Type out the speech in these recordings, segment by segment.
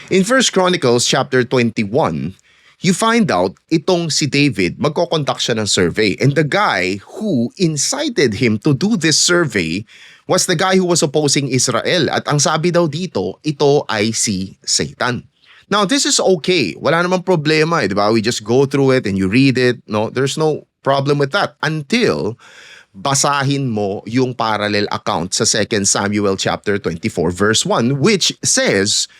In First Chronicles chapter 21, you find out itong si David, magkoconduct siya ng survey. And the guy who incited him to do this survey was the guy who was opposing Israel. At ang sabi daw dito, ito ay si Satan. Now, this is okay. Wala namang problema, di ba? We just go through it and you read it. No, there's no problem with that until basahin mo yung parallel account sa 2 Samuel chapter 24 verse 1, which says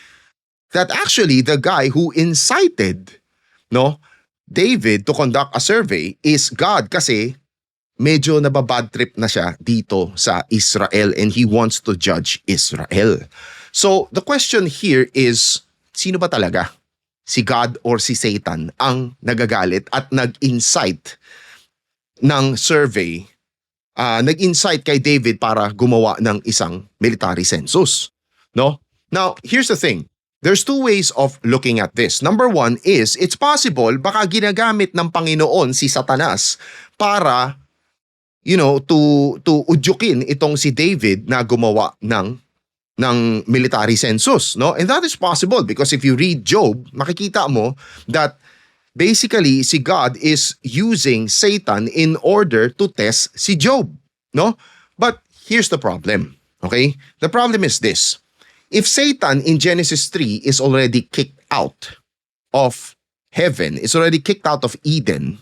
that actually the guy who incited David to conduct a survey is God, kasi medyo nababad trip na siya dito sa Israel and he wants to judge Israel. So the question here is, sino ba talaga? Si God or si Satan ang nagagalit at nag-incite ng survey, nag-incite kay David para gumawa ng isang military census. No? Now, here's the thing. There's two ways of looking at this. Number one is, it's possible baka ginagamit ng Panginoon si Satanas para, to udyukin itong si David na gumawa ng military census, no? And that is possible because if you read Job, makikita mo that basically si God is using Satan in order to test si Job, no? But here's the problem, okay? The problem is this. If Satan in Genesis 3 is already kicked out of heaven, is already kicked out of Eden,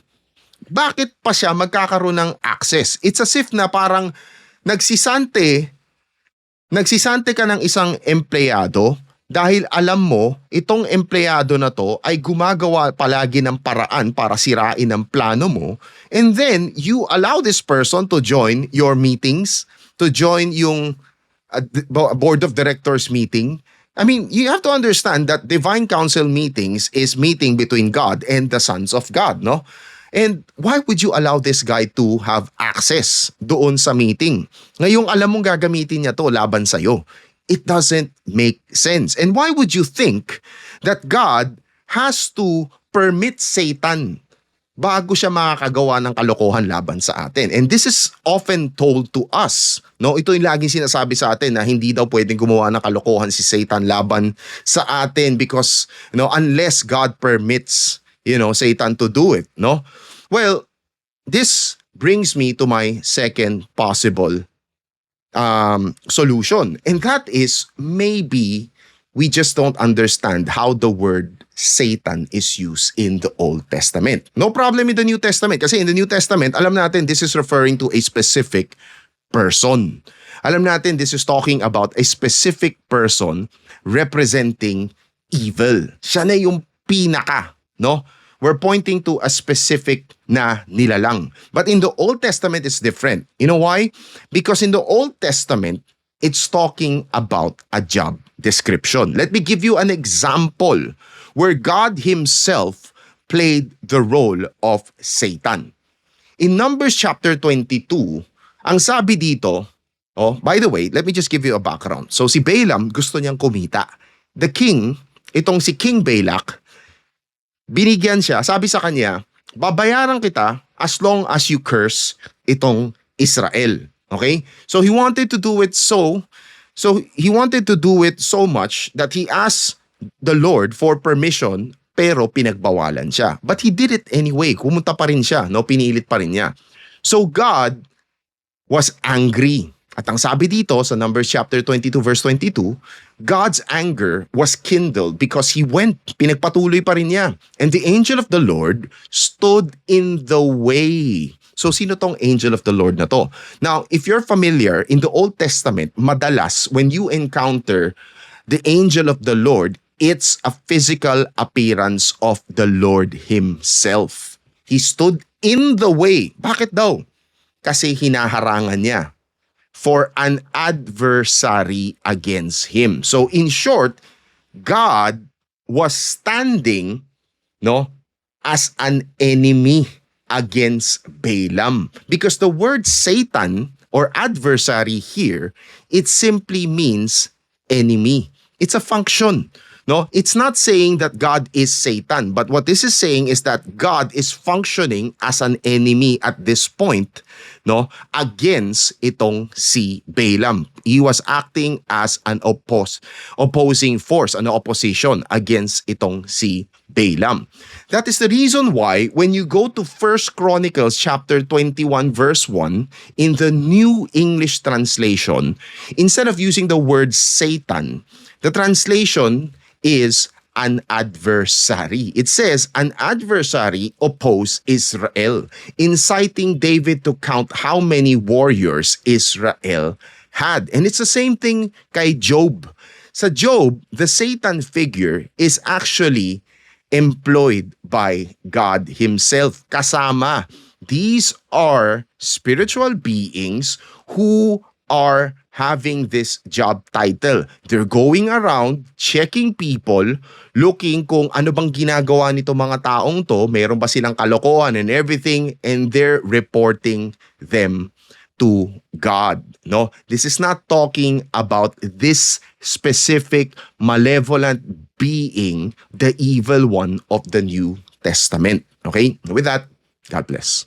bakit pa siya magkakaroon ng access? It's as if na parang nagsisante ka ng isang empleyado dahil alam mo, itong empleyado na to ay gumagawa palagi ng paraan para sirain ang plano mo, and then you allow this person to join your meetings, to join yung board of directors meeting. I mean, you have to understand that divine council meetings is meeting between God and the sons of God, no? And why would you allow this guy to have access doon sa meeting? Ngayong alam mong gagamitin niya to laban sa'yo. It doesn't make sense. And why would you think that God has to permit Satan bago siya makakagawa ng kalokohan laban sa atin? And this is often told to us. No, ito yung laging sinasabi sa atin na hindi daw pwedeng gumawa ng kalokohan si Satan laban sa atin because unless God permits Satan to do it, no? Well, this brings me to my second possible solution, and that is maybe we just don't understand how the word Satan is used in the Old Testament. No problem in the New Testament kasi in the New Testament, alam natin this is referring to a specific person. Alam natin this is talking about a specific person representing evil. Siya na yung pinaka, no? We're pointing to a specific na nilalang. But in the Old Testament, it's different. You know why? Because in the Old Testament, it's talking about a job description. Let me give you an example where God Himself played the role of Satan. In Numbers chapter 22, ang sabi dito, by the way, let me just give you a background. So si Balaam, gusto niyang kumita. The king, itong si King Balak, binigyan siya, sabi sa kanya, babayaran kita as long as you curse itong Israel. Okay? So he wanted to do it so much that he asked the Lord for permission, pero pinagbawalan siya. But he did it anyway. Kumunta pa rin siya, pinilit pa rin niya. So God was angry. At ang sabi dito sa Numbers chapter 22 verse 22, God's anger was kindled because he went, pinagpatuloy pa rin niya. And the angel of the Lord stood in the way. So sino tong angel of the Lord na to? Now, if you're familiar, in the Old Testament, madalas when you encounter the angel of the Lord, it's a physical appearance of the Lord Himself. He stood in the way. Bakit daw? Kasi hinaharangan niya for an adversary against him. So in short, God was standing as an enemy against Balaam. Because the word Satan or adversary here, it simply means enemy. It's a function. No, it's not saying that God is Satan, but what this is saying is that God is functioning as an enemy at this point, no, against itong si Balaam. He was acting as an opposing force, an opposition against itong si Balaam. That is the reason why when you go to 1 Chronicles chapter 21 verse 1 in the New English translation, instead of using the word Satan, the translation is an adversary. It says, an adversary opposed Israel, inciting David to count how many warriors Israel had. And it's the same thing kay Job. Sa Job, the Satan figure is actually employed by God Himself. Kasama. These are spiritual beings who are having this job title. They're going around checking people, looking kung ano bang ginagawa nito mga taong to, mayroon ba silang kalokohan and everything, and they're reporting them to God. No, this is not talking about this specific malevolent being, the evil one of the New Testament. Okay? With that, God bless.